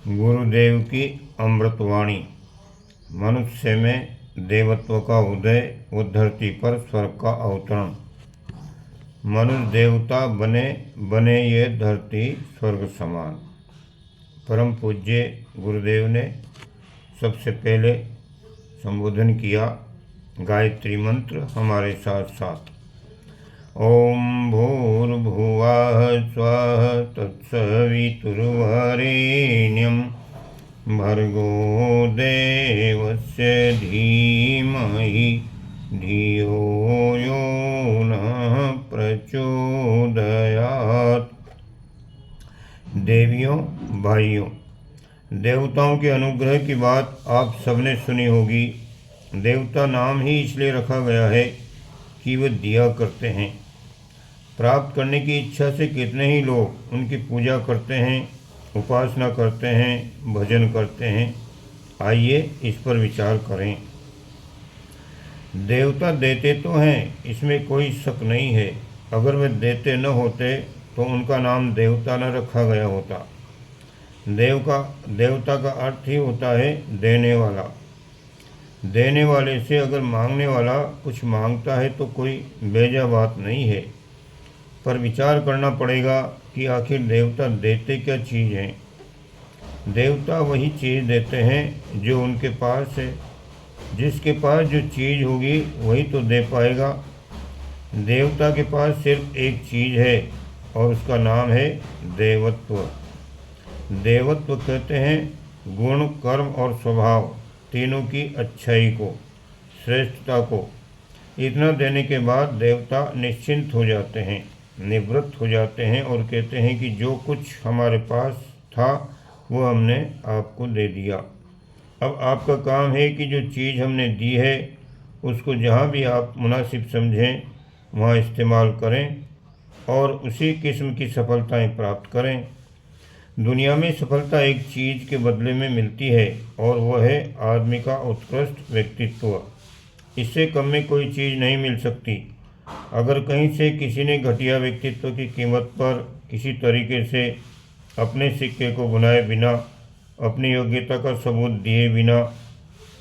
गुरुदेव की अमृतवाणी। मनुष्य में देवत्व का उदय व धरती पर स्वर्ग का अवतरण। मनुष्य देवता बने बने ये धरती स्वर्ग समान। परम पूज्य गुरुदेव ने सबसे पहले संबोधन किया गायत्री मंत्र हमारे साथ साथ। ओम भूर्भुवः स्वः तत्सवितुर्वरेण्यं भर्गो देवस्य धीमहि धियो यो नः प्रचोदयात्। देवियों भाइयों, देवताओं के अनुग्रह की बात आप सबने सुनी होगी। देवता नाम ही इसलिए रखा गया है कि वे दिया करते हैं। प्राप्त करने की इच्छा से कितने ही लोग उनकी पूजा करते हैं, उपासना करते हैं, भजन करते हैं। आइए इस पर विचार करें। देवता देते तो हैं, इसमें कोई शक नहीं है। अगर वे देते न होते तो उनका नाम देवता न रखा गया होता। देवता का अर्थ ही होता है देने वाला। देने वाले से अगर मांगने वाला कुछ मांगता है तो कोई बेजा बात नहीं है। पर विचार करना पड़ेगा कि आखिर देवता देते क्या चीज़ हैं। देवता वही चीज़ देते हैं जो उनके पास है। जिसके पास जो चीज़ होगी वही तो दे पाएगा। देवता के पास सिर्फ एक चीज़ है और उसका नाम है देवत्व। देवत्व कहते हैं गुण, कर्म और स्वभाव तीनों की अच्छाई को, श्रेष्ठता को। इतना देने के बाद देवता निश्चिंत हो जाते हैं, निवृत्त हो जाते हैं और कहते हैं कि जो कुछ हमारे पास था वो हमने आपको दे दिया। अब आपका काम है कि जो चीज़ हमने दी है उसको जहाँ भी आप मुनासिब समझें वहाँ इस्तेमाल करें और उसी किस्म की सफलताएं प्राप्त करें। दुनिया में सफलता एक चीज़ के बदले में मिलती है और वह है आदमी का उत्कृष्ट व्यक्तित्व। इससे कम में कोई चीज़ नहीं मिल सकती। अगर कहीं से किसी ने घटिया व्यक्तित्व की कीमत पर किसी तरीके से अपने सिक्के को बुनाए बिना, अपनी योग्यता का सबूत दिए बिना,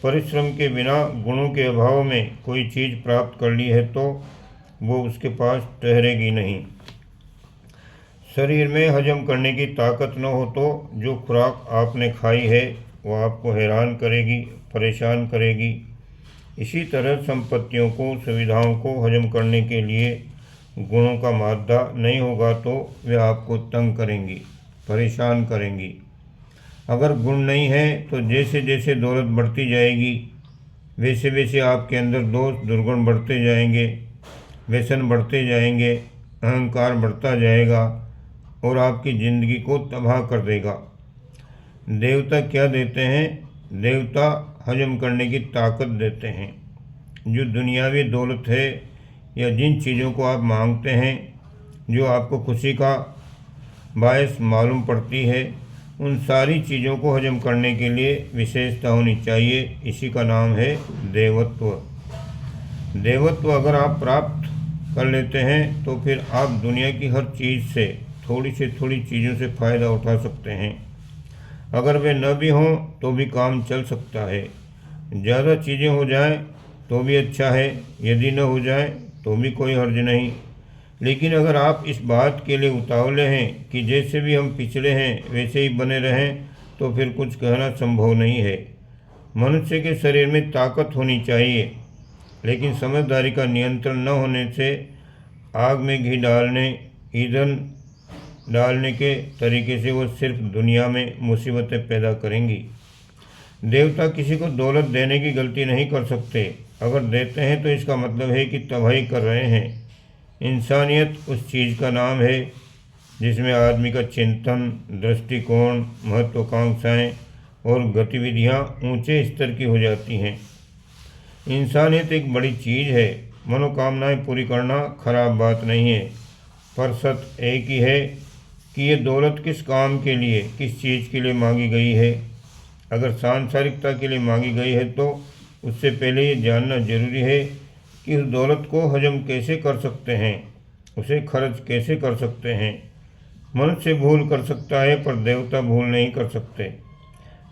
परिश्रम के बिना, गुणों के अभाव में कोई चीज़ प्राप्त कर ली है तो वो उसके पास ठहरेगी नहीं। शरीर में हजम करने की ताकत न हो तो जो खुराक आपने खाई है वो आपको हैरान करेगी, परेशान करेगी। इसी तरह संपत्तियों को, सुविधाओं को हजम करने के लिए गुणों का मादा नहीं होगा तो वे आपको तंग करेंगी, परेशान करेंगी। अगर गुण नहीं है तो जैसे जैसे दौलत बढ़ती जाएगी वैसे वैसे आपके अंदर दोष दुर्गुण बढ़ते जाएंगे, व्यसन बढ़ते जाएंगे, अहंकार बढ़ता जाएगा और आपकी ज़िंदगी को तबाह कर देगा। देवता क्या देते हैं? देवता हजम करने की ताकत देते हैं। जो दुनियावी दौलत है या जिन चीज़ों को आप मांगते हैं, जो आपको खुशी का बायस मालूम पड़ती है, उन सारी चीज़ों को हजम करने के लिए विशेषता होनी चाहिए। इसी का नाम है देवत्व। देवत्व अगर आप प्राप्त कर लेते हैं तो फिर आप दुनिया की हर चीज़ से थोड़ी से थोड़ी चीज़ों से फ़ायदा उठा सकते हैं। अगर वे न भी हों तो भी काम चल सकता है। ज़्यादा चीज़ें हो जाएं तो भी अच्छा है, यदि न हो जाएं तो भी कोई हर्ज नहीं। लेकिन अगर आप इस बात के लिए उतावले हैं कि जैसे भी हम पिछड़े हैं वैसे ही बने रहें तो फिर कुछ कहना संभव नहीं है। मनुष्य के शरीर में ताकत होनी चाहिए, लेकिन समझदारी का नियंत्रण न होने से आग में घी डालने, ईंधन डालने के तरीके से वो सिर्फ दुनिया में मुसीबतें पैदा करेंगी। देवता किसी को दौलत देने की गलती नहीं कर सकते। अगर देते हैं तो इसका मतलब है कि तबाही कर रहे हैं। इंसानियत उस चीज़ का नाम है जिसमें आदमी का चिंतन, दृष्टिकोण, महत्वाकांक्षाएँ और गतिविधियाँ ऊंचे स्तर की हो जाती हैं। इंसानियत एक बड़ी चीज़ है। मनोकामनाएं पूरी करना खराब बात नहीं है, पर सत्य एक ही है कि ये दौलत किस काम के लिए, किस चीज़ के लिए मांगी गई है। अगर सांसारिकता के लिए मांगी गई है तो उससे पहले ये जानना जरूरी है कि उस दौलत को हजम कैसे कर सकते हैं, उसे खर्च कैसे कर सकते हैं। मनुष्य भूल कर सकता है पर देवता भूल नहीं कर सकते।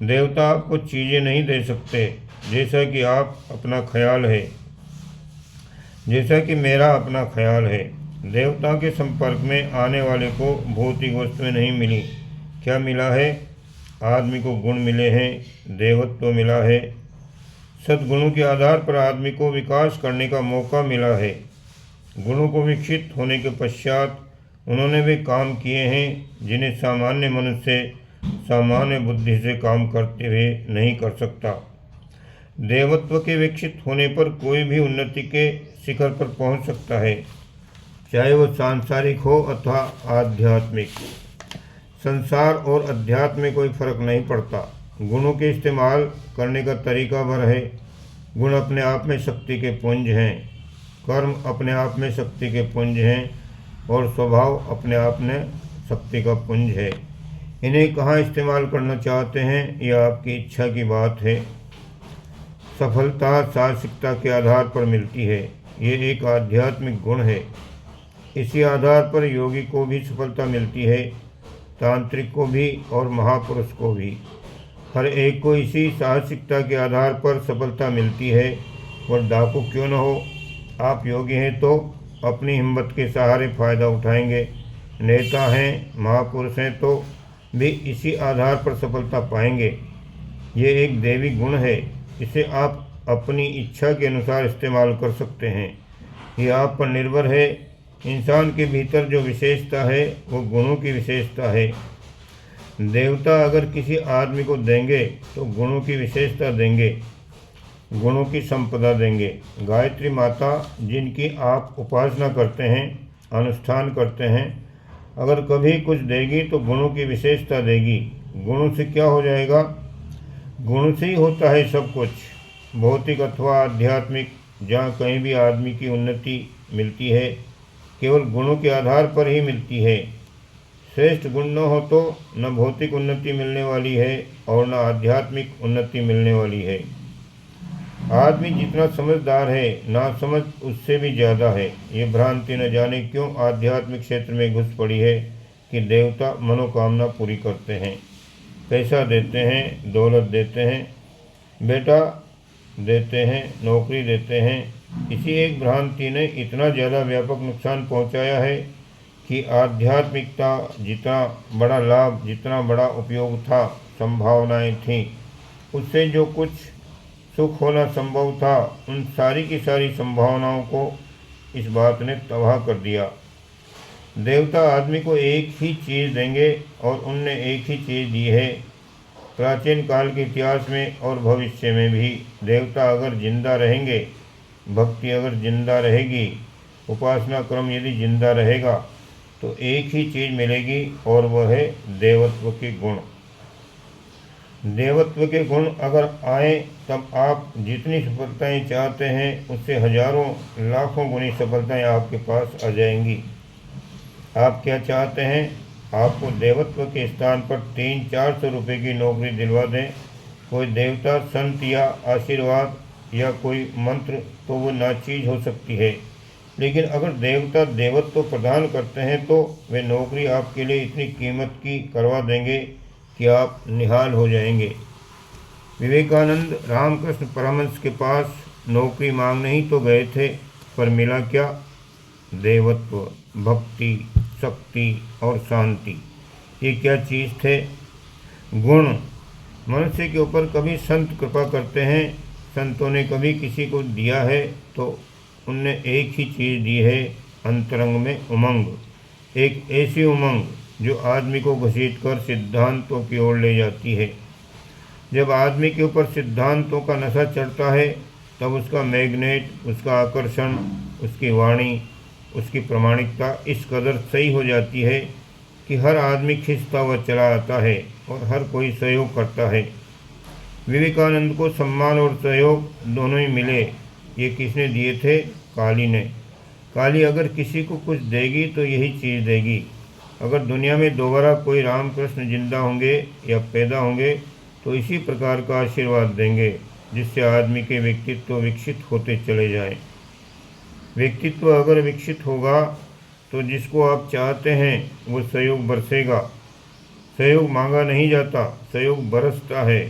देवता आपको चीज़ें नहीं दे सकते जैसा कि आप अपना ख्याल है, जैसा कि मेरा अपना ख्याल है। देवता के संपर्क में आने वाले को भौतिक वस्तुएं नहीं मिली। क्या मिला है? आदमी को गुण मिले हैं, देवत्व मिला है। सद्गुणों के आधार पर आदमी को विकास करने का मौका मिला है। गुणों को विकसित होने के पश्चात उन्होंने वे काम किए हैं जिन्हें सामान्य मनुष्य सामान्य बुद्धि से काम करते हुए नहीं कर सकता। देवत्व के विकसित होने पर कोई भी उन्नति के शिखर पर पहुंच सकता है, चाहे वह सांसारिक हो अथवा आध्यात्मिक। संसार और अध्यात्म में कोई फर्क नहीं पड़ता। गुणों के इस्तेमाल करने का तरीका भर है। गुण अपने आप में शक्ति के पुंज हैं, कर्म अपने आप में शक्ति के पुंज हैं और स्वभाव अपने आप में शक्ति का पुंज है। इन्हें कहाँ इस्तेमाल करना चाहते हैं, यह आपकी इच्छा की बात है। सफलता साहसिकता के आधार पर मिलती है। ये एक आध्यात्मिक गुण है। इसी आधार पर योगी को भी सफलता मिलती है, तांत्रिक को भी और महापुरुष को भी। हर एक को इसी साहसिकता के आधार पर सफलता मिलती है। वह डाकू क्यों न हो, आप योगी हैं तो अपनी हिम्मत के सहारे फायदा उठाएंगे। नेता हैं, महापुरुष हैं तो भी इसी आधार पर सफलता पाएंगे। ये एक दैवी गुण है। इसे आप अपनी इच्छा के अनुसार इस्तेमाल कर सकते हैं। ये आप पर निर्भर है। इंसान के भीतर जो विशेषता है वो गुणों की विशेषता है। देवता अगर किसी आदमी को देंगे तो गुणों की विशेषता देंगे, गुणों की संपदा देंगे। गायत्री माता जिनकी आप उपासना करते हैं, अनुष्ठान करते हैं, अगर कभी कुछ देगी तो गुणों की विशेषता देगी। गुणों से क्या हो जाएगा? गुणों से ही होता है सब कुछ, भौतिक अथवा आध्यात्मिक। जहाँ कहीं भी आदमी की उन्नति मिलती है केवल गुणों के आधार पर ही मिलती है। श्रेष्ठ गुण न हो तो न भौतिक उन्नति मिलने वाली है और न आध्यात्मिक उन्नति मिलने वाली है। आदमी जितना समझदार है, नासमझ उससे भी ज़्यादा है। ये भ्रांति न जाने क्यों आध्यात्मिक क्षेत्र में घुस पड़ी है कि देवता मनोकामना पूरी करते हैं, पैसा देते हैं, दौलत देते हैं, बेटा देते हैं, नौकरी देते हैं। इसी एक भ्रांति ने इतना ज़्यादा व्यापक नुकसान पहुंचाया है कि आध्यात्मिकता जितना बड़ा लाभ, जितना बड़ा उपयोग था, संभावनाएं थीं, उससे जो कुछ सुख होना संभव था, उन सारी की सारी संभावनाओं को इस बात ने तबाह कर दिया। देवता आदमी को एक ही चीज़ देंगे और उनने एक ही चीज़ दी है। प्राचीन काल के इतिहास में और भविष्य में भी देवता अगर जिंदा रहेंगे, भक्ति अगर जिंदा रहेगी, उपासना क्रम यदि जिंदा रहेगा तो एक ही चीज़ मिलेगी और वह है देवत्व के गुण। देवत्व के गुण अगर आए तब आप जितनी सफलताएं चाहते हैं उससे हजारों लाखों गुनी सफलताएं आपके पास आ जाएंगी। आप क्या चाहते हैं? आपको देवत्व के स्थान पर 300-400 रुपये की नौकरी दिलवा दें, कोई देवता, संत या आशीर्वाद या कोई मंत्र, तो वो नाचीज हो सकती है। लेकिन अगर देवता देवत्व प्रदान करते हैं तो वे नौकरी आपके लिए इतनी कीमत की करवा देंगे कि आप निहाल हो जाएंगे। विवेकानंद रामकृष्ण परमहंस के पास नौकरी मांगने ही तो गए थे, पर मिला क्या? देवत्व, भक्ति, शक्ति और शांति। ये क्या चीज़ थे? गुण। मनुष्य के ऊपर कभी संत कृपा करते हैं। संतों ने कभी किसी को दिया है तो उनने एक ही चीज़ दी है, अंतरंग में उमंग। एक ऐसी उमंग जो आदमी को घसीटकर सिद्धांतों की ओर ले जाती है। जब आदमी के ऊपर सिद्धांतों का नशा चढ़ता है तब उसका मैग्नेट, उसका आकर्षण, उसकी वाणी, उसकी प्रामाणिकता इस कदर सही हो जाती है कि हर आदमी खिंचता हुआ चला आता है और हर कोई सहयोग करता है। विवेकानंद को सम्मान और सहयोग दोनों ही मिले। ये किसने दिए थे? काली ने। काली अगर किसी को कुछ देगी तो यही चीज़ देगी। अगर दुनिया में दोबारा कोई रामकृष्ण जिंदा होंगे या पैदा होंगे तो इसी प्रकार का आशीर्वाद देंगे जिससे आदमी के व्यक्तित्व विकसित होते चले जाएं। व्यक्तित्व अगर विकसित होगा तो जिसको आप चाहते हैं वो सहयोग बरसेगा। सहयोग मांगा नहीं जाता, सहयोग बरसता है।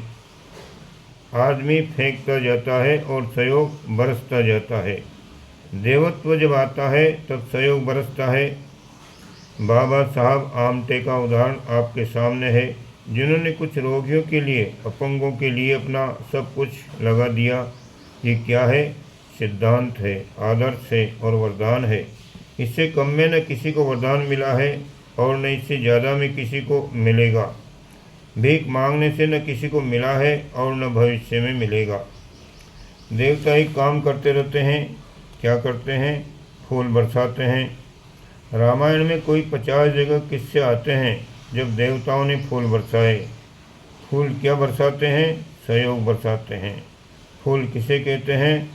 आदमी फेंकता जाता है और सहयोग बरसता जाता है। देवत्व जब आता है तब सहयोग बरसता है। बाबा साहब आमटे का उदाहरण आपके सामने है, जिन्होंने कुछ रोगियों के लिए, अपंगों के लिए अपना सब कुछ लगा दिया। ये क्या है? सिद्धांत है, आदर्श है और वरदान है। इससे कम में न किसी को वरदान मिला है और न इससे ज़्यादा में किसी को मिलेगा। भीख मांगने से न किसी को मिला है और न भविष्य में मिलेगा। देवता ही काम करते रहते हैं। क्या करते हैं? फूल बरसाते हैं। रामायण में कोई 50 जगह किस्से आते हैं जब देवताओं ने फूल बरसाए। फूल क्या बरसाते हैं? सहयोग बरसाते हैं। फूल किसे कहते हैं?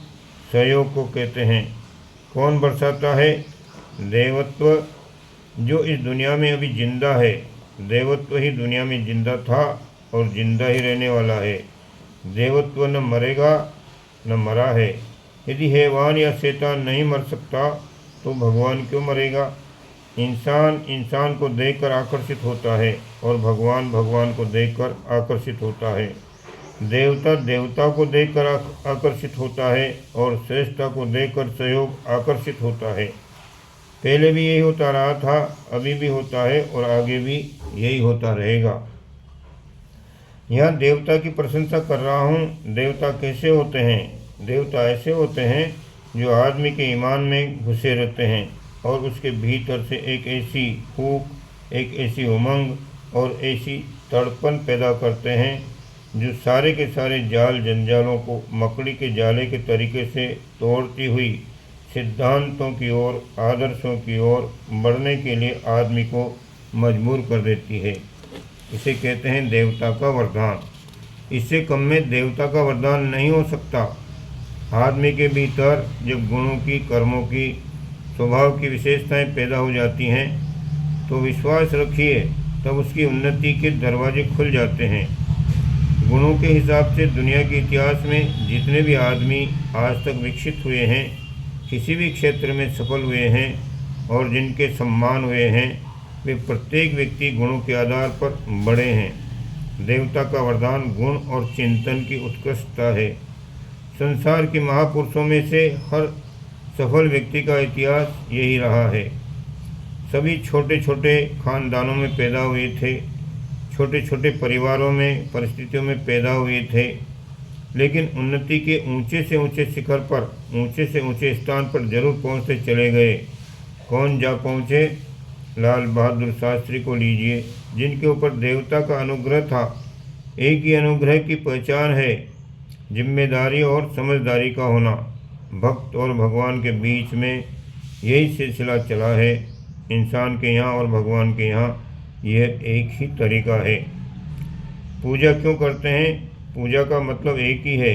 सहयोग को कहते हैं। कौन बरसाता है? देवत्व, जो इस दुनिया में अभी जिंदा है। देवत्व ही दुनिया में जिंदा था और जिंदा ही रहने वाला है। देवत्व न मरेगा न मरा है। यदि हैवान या शैतान नहीं मर सकता तो भगवान क्यों मरेगा? इंसान इंसान को देखकर आकर्षित होता है और भगवान भगवान को देखकर आकर्षित होता है। देवता देवता को देखकर आकर्षित होता है और श्रेष्ठता को देखकर सहयोग आकर्षित होता है। पहले भी यही होता रहा था, अभी भी होता है और आगे भी यही होता रहेगा। यहाँ देवता की प्रशंसा कर रहा हूँ। देवता कैसे होते हैं? देवता ऐसे होते हैं जो आदमी के ईमान में घुसे रहते हैं और उसके भीतर से एक ऐसी फूक, एक ऐसी उमंग और ऐसी तड़पन पैदा करते हैं जो सारे के सारे जाल जंजालों को मकड़ी के जाले के तरीके से तोड़ती हुई सिद्धांतों की ओर, आदर्शों की ओर बढ़ने के लिए आदमी को मजबूर कर देती है। इसे कहते हैं देवता का वरदान। इससे कम में देवता का वरदान नहीं हो सकता। आदमी के भीतर जब गुणों की, कर्मों की, स्वभाव की विशेषताएं पैदा हो जाती हैं तो विश्वास रखिए तब उसकी उन्नति के दरवाजे खुल जाते हैं। गुणों के हिसाब से दुनिया के इतिहास में जितने भी आदमी आज तक विकसित हुए हैं, किसी भी क्षेत्र में सफल हुए हैं और जिनके सम्मान हुए हैं, वे प्रत्येक व्यक्ति गुणों के आधार पर बड़े हैं। देवता का वरदान गुण और चिंतन की उत्कृष्टता है। संसार के महापुरुषों में से हर सफल व्यक्ति का इतिहास यही रहा है। सभी छोटे छोटे खानदानों में पैदा हुए थे, छोटे छोटे परिवारों में, परिस्थितियों में पैदा हुए थे, लेकिन उन्नति के ऊंचे से ऊंचे शिखर पर, ऊंचे से ऊंचे स्थान पर जरूर पहुंचते चले गए। कौन जा पहुंचे? लाल बहादुर शास्त्री को लीजिए, जिनके ऊपर देवता का अनुग्रह था। एक ही अनुग्रह की पहचान है जिम्मेदारी और समझदारी का होना। भक्त और भगवान के बीच में यही सिलसिला चला है। इंसान के यहाँ और भगवान के यहाँ यह एक ही तरीका है। पूजा क्यों करते हैं? पूजा का मतलब एक ही है,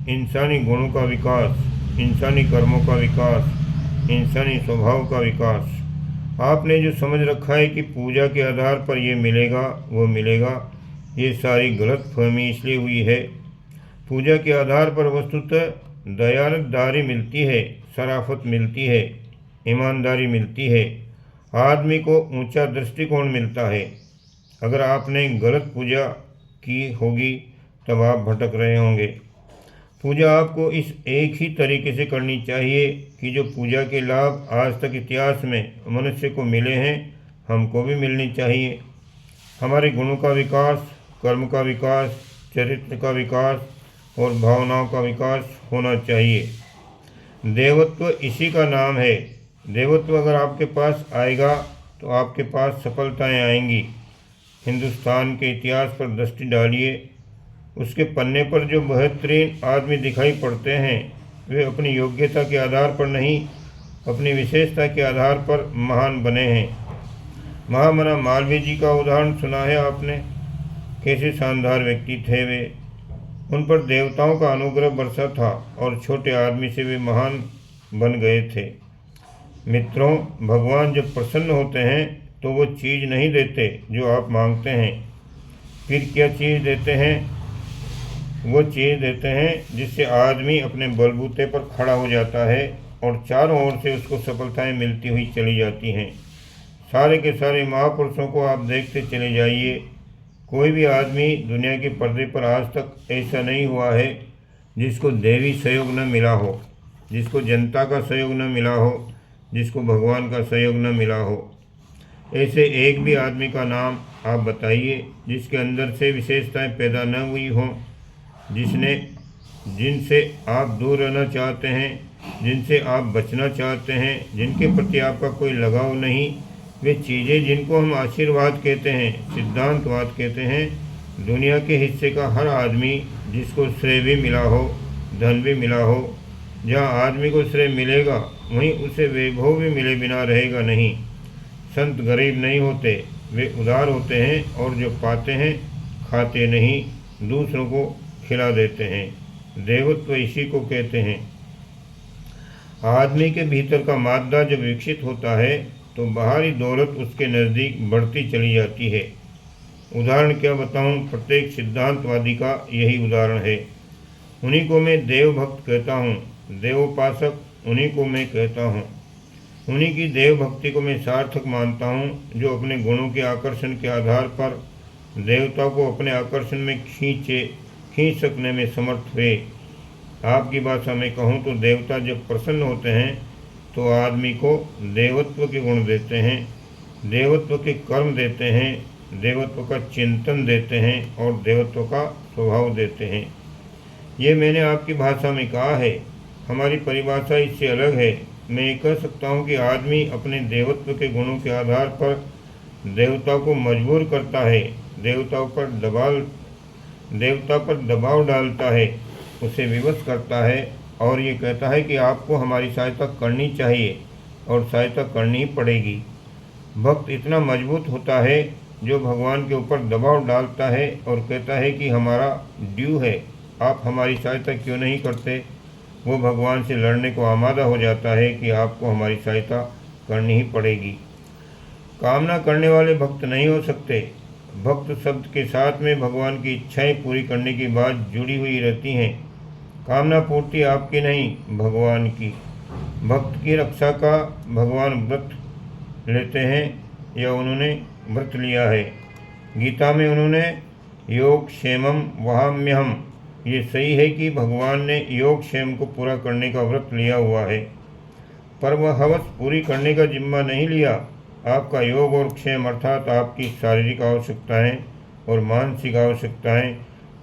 इंसानी गुणों का विकास, इंसानी कर्मों का विकास, इंसानी स्वभाव का विकास। आपने जो समझ रखा है कि पूजा के आधार पर ये मिलेगा वो मिलेगा, ये सारी गलत फहमी इसलिए हुई है। पूजा के आधार पर वस्तुतः दयानतदारी मिलती है, शराफत मिलती है, ईमानदारी मिलती है, आदमी को ऊंचा दृष्टिकोण मिलता है। अगर आपने गलत पूजा की होगी तब आप भटक रहे होंगे। पूजा आपको इस एक ही तरीके से करनी चाहिए कि जो पूजा के लाभ आज तक इतिहास में मनुष्य को मिले हैं, हमको भी मिलनी चाहिए। हमारे गुणों का विकास, कर्म का विकास, चरित्र का विकास और भावनाओं का विकास होना चाहिए। देवत्व इसी का नाम है। देवत्व अगर आपके पास आएगा तो आपके पास सफलताएं आएंगी। हिंदुस्तान के इतिहास पर दृष्टि डालिए। उसके पन्ने पर जो बेहतरीन आदमी दिखाई पड़ते हैं वे अपनी योग्यता के आधार पर नहीं, अपनी विशेषता के आधार पर महान बने हैं। महामना मालवीय जी का उदाहरण सुना है आपने। कैसे शानदार व्यक्ति थे वे। उन पर देवताओं का अनुग्रह बरसा था और छोटे आदमी से वे महान बन गए थे। मित्रों, भगवान जब प्रसन्न होते हैं तो वो चीज़ नहीं देते जो आप मांगते हैं। फिर क्या चीज़ देते हैं? वो चीज़ देते हैं जिससे आदमी अपने बलबूते पर खड़ा हो जाता है और चारों ओर से उसको सफलताएं मिलती हुई चली जाती हैं। सारे के सारे महापुरुषों को आप देखते चले जाइए। कोई भी आदमी दुनिया के पर्दे पर आज तक ऐसा नहीं हुआ है जिसको देवी सहयोग न मिला हो, जिसको जनता का सहयोग न मिला हो, जिसको भगवान का सहयोग न मिला हो। ऐसे एक भी आदमी का नाम आप बताइए जिसके अंदर से विशेषताएं पैदा न हुई हों, जिनसे आप दूर रहना चाहते हैं, जिनसे आप बचना चाहते हैं, जिनके प्रति आपका कोई लगाव नहीं। वे चीज़ें जिनको हम आशीर्वाद कहते हैं, सिद्धांतवाद कहते हैं, दुनिया के हिस्से का हर आदमी जिसको श्रेय भी मिला हो, धन भी मिला हो, जहाँ आदमी को श्रेय मिलेगा वहीं उसे वैभव भी मिले बिना रहेगा नहीं। संत गरीब नहीं होते, वे उदार होते हैं और जो पाते हैं खाते नहीं, दूसरों को खिला देते हैं। देवत्व इसी को कहते हैं। आदमी के भीतर का मादा जब विकसित होता है तो बाहरी दौलत उसके नज़दीक बढ़ती चली जाती है। उदाहरण क्या बताऊं, प्रत्येक सिद्धांतवादी का यही उदाहरण है। उन्हीं को मैं देव भक्त कहता हूँ, देवोपासक उन्हीं को मैं कहता हूँ। उन्हीं की देव भक्ति को मैं सार्थक मानता हूँ जो अपने गुणों के आकर्षण के आधार पर देवता को अपने आकर्षण में खींच सकने में समर्थ हुए। आपकी भाषा में कहूँ तो देवता जब प्रसन्न होते हैं तो आदमी को देवत्व के गुण देते हैं, देवत्व के कर्म देते हैं, देवत्व का चिंतन देते हैं और देवत्व का स्वभाव देते हैं। ये मैंने आपकी भाषा में कहा है, हमारी परिभाषा इससे अलग है। मैं ये कह सकता हूँ कि आदमी अपने देवत्व के गुणों के आधार पर देवता को मजबूर करता है, देवता पर दबाव डालता है, उसे विवश करता है और ये कहता है कि आपको हमारी सहायता करनी चाहिए और सहायता करनी ही पड़ेगी। भक्त इतना मजबूत होता है जो भगवान के ऊपर दबाव डालता है और कहता है कि हमारा ड्यू है, आप हमारी सहायता क्यों नहीं करते। वो भगवान से लड़ने को आमादा हो जाता है कि आपको हमारी सहायता करनी ही पड़ेगी। कामना करने वाले भक्त नहीं हो सकते। भक्त शब्द के साथ में भगवान की इच्छाएं पूरी करने की बात जुड़ी हुई रहती हैं। कामना पूर्ति आपकी नहीं, भगवान की। भक्त की रक्षा का भगवान व्रत लेते हैं या उन्होंने व्रत लिया है। गीता में उन्होंने योग क्षेमम वहाम्यहम, ये सही है कि भगवान ने योग क्षेम को पूरा करने का व्रत लिया हुआ है, पर वह हवस पूरी करने का जिम्मा नहीं लिया। आपका योग और क्षेम अर्थात आपकी शारीरिक आवश्यकताएं और मानसिक आवश्यकताएं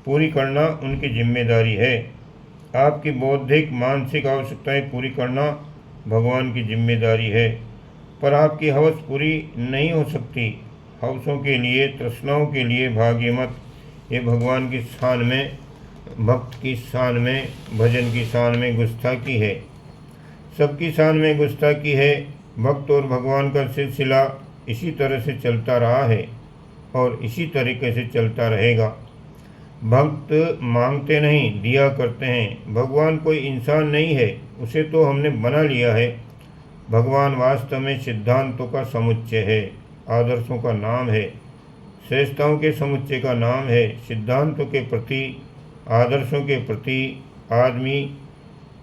पूरी करना उनकी जिम्मेदारी है। आपकी बौद्धिक मानसिक आवश्यकताएं पूरी करना भगवान की जिम्मेदारी है, पर आपकी हवस पूरी नहीं हो सकती। हवसों के लिए, तृष्णाओं के लिए भाग्य मत। ये भगवान की शान में, भक्त की शान में, भजन की शान में गुस्ताखी है, सबकी शान में गुस्ताखी है। भक्त और भगवान का सिलसिला इसी तरह से चलता रहा है और इसी तरीके से चलता रहेगा। भक्त मांगते नहीं, दिया करते हैं। भगवान कोई इंसान नहीं है, उसे तो हमने बना लिया है। भगवान वास्तव में सिद्धांतों का समुच्चय है, आदर्शों का नाम है, श्रेष्ठताओं के समुच्चय का नाम है। सिद्धांतों के प्रति, आदर्शों के प्रति आदमी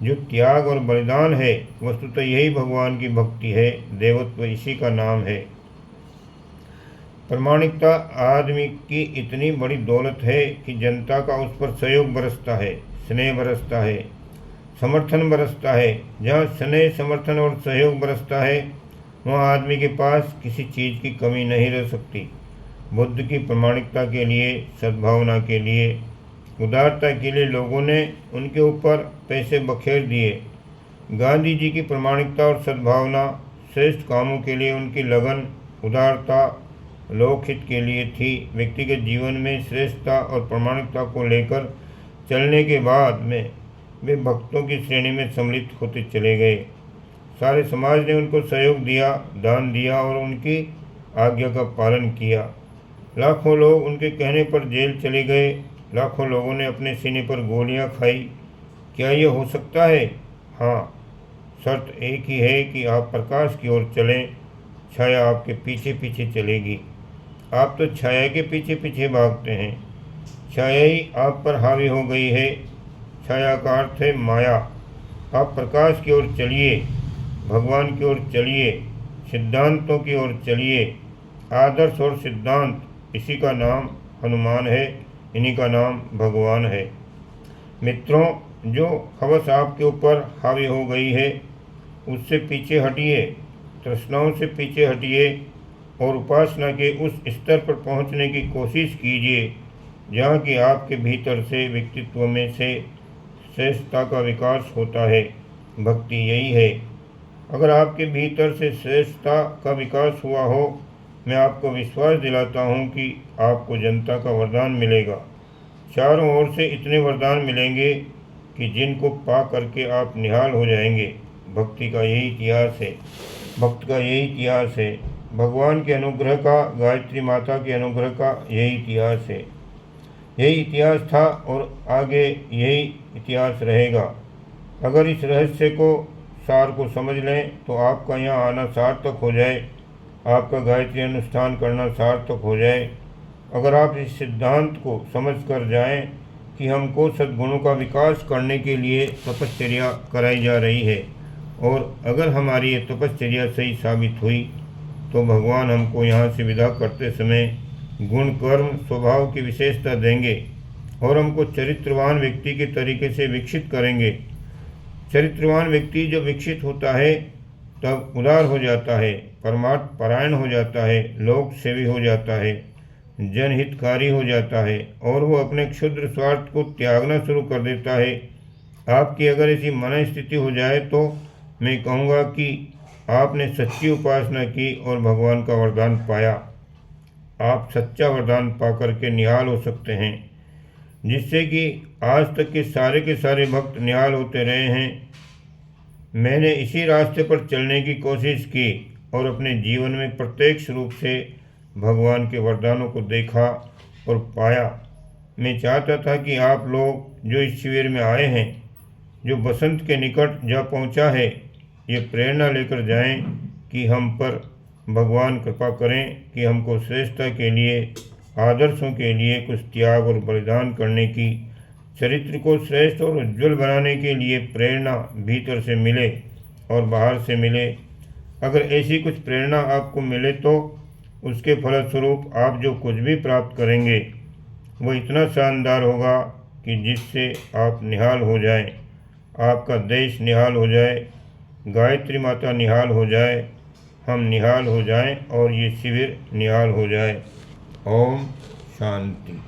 जो त्याग और बलिदान है, वस्तुतः यही भगवान की भक्ति है। देवत्व इसी का नाम है। प्रामाणिकता आदमी की इतनी बड़ी दौलत है कि जनता का उस पर सहयोग बरसता है, स्नेह बरसता है, समर्थन बरसता है। जहाँ स्नेह, समर्थन और सहयोग बरसता है वहाँ आदमी के पास किसी चीज़ की कमी नहीं रह सकती। बुद्ध की प्रामाणिकता के लिए, सद्भावना के लिए, उदारता के लिए लोगों ने उनके ऊपर पैसे बखेर दिए। गांधी जी की प्रामाणिकता और सद्भावना, श्रेष्ठ कामों के लिए उनकी लगन, उदारता लोकहित के लिए थी। व्यक्तिगत जीवन में श्रेष्ठता और प्रामाणिकता को लेकर चलने के बाद में वे भक्तों की श्रेणी में सम्मिलित होते चले गए। सारे समाज ने उनको सहयोग दिया, दान दिया और उनकी आज्ञा का पालन किया। लाखों लोग उनके कहने पर जेल चले गए, लाखों लोगों ने अपने सीने पर गोलियां खाई। क्या यह हो सकता है? हाँ, शर्त एक ही है कि आप प्रकाश की ओर चलें, छाया आपके पीछे पीछे चलेगी। आप तो छाया के पीछे पीछे भागते हैं, छाया ही आप पर हावी हो गई है। छाया का अर्थ है माया। आप प्रकाश की ओर चलिए, भगवान की ओर चलिए, सिद्धांतों की ओर चलिए। आदर्श और सिद्धांत, इसी का नाम हनुमान है, इन्हीं का नाम भगवान है। मित्रों, जो हवस आपके ऊपर हावी हो गई है उससे पीछे हटिए, तृष्णाओं से पीछे हटिए और उपासना के उस स्तर पर पहुंचने की कोशिश कीजिए जहाँ की आपके भीतर से व्यक्तित्व में से श्रेष्ठता का विकास होता है। भक्ति यही है। अगर आपके भीतर से श्रेष्ठता का विकास हुआ हो, मैं आपको विश्वास दिलाता हूँ कि आपको जनता का वरदान मिलेगा। चारों ओर से इतने वरदान मिलेंगे कि जिनको पा करके आप निहाल हो जाएंगे। भक्ति का यही इतिहास है, भक्त का यही इतिहास है। भगवान के अनुग्रह का, गायत्री माता के अनुग्रह का यही इतिहास है। यही इतिहास था और आगे यही इतिहास रहेगा। अगर इस रहस्य को, सार को समझ लें तो आपका यहाँ आना सार्थक हो जाए, आपका गायत्री अनुष्ठान करना सार्थक हो जाए। अगर आप इस सिद्धांत को समझ कर जाएं कि हमको सद्गुणों का विकास करने के लिए तपश्चर्या कराई जा रही है और अगर हमारी ये तपश्चर्या सही साबित हुई तो भगवान हमको यहाँ से विदा करते समय गुण, कर्म, स्वभाव की विशेषता देंगे और हमको चरित्रवान व्यक्ति के तरीके से विकसित करेंगे। चरित्रवान व्यक्ति जब विकसित होता है तब उदार हो जाता है, परमार्थ परायण हो जाता है, लोक सेवी हो जाता है, जनहितकारी हो जाता है और वो अपने क्षुद्र स्वार्थ को त्यागना शुरू कर देता है। आपकी अगर ऐसी मन स्थिति हो जाए तो मैं कहूँगा कि आपने सच्ची उपासना की और भगवान का वरदान पाया। आप सच्चा वरदान पा करके निहाल हो सकते हैं, जिससे कि आज तक के सारे भक्त निहाल होते रहे हैं। मैंने इसी रास्ते पर चलने की कोशिश की और अपने जीवन में प्रत्यक्ष रूप से भगवान के वरदानों को देखा और पाया। मैं चाहता था कि आप लोग जो इस शिविर में आए हैं, जो बसंत के निकट जा पहुंचा है, ये प्रेरणा लेकर जाएं कि हम पर भगवान कृपा करें कि हमको श्रेष्ठता के लिए, आदर्शों के लिए कुछ त्याग और बलिदान करने की, चरित्र को श्रेष्ठ और उज्ज्वल बनाने के लिए प्रेरणा भीतर से मिले और बाहर से मिले। अगर ऐसी कुछ प्रेरणा आपको मिले तो उसके फलस्वरूप आप जो कुछ भी प्राप्त करेंगे वो इतना शानदार होगा कि जिससे आप निहाल हो जाएं, आपका देश निहाल हो जाए, गायत्री माता निहाल हो जाए, हम निहाल हो जाएं और ये शिविर निहाल हो जाए। ओम शांति।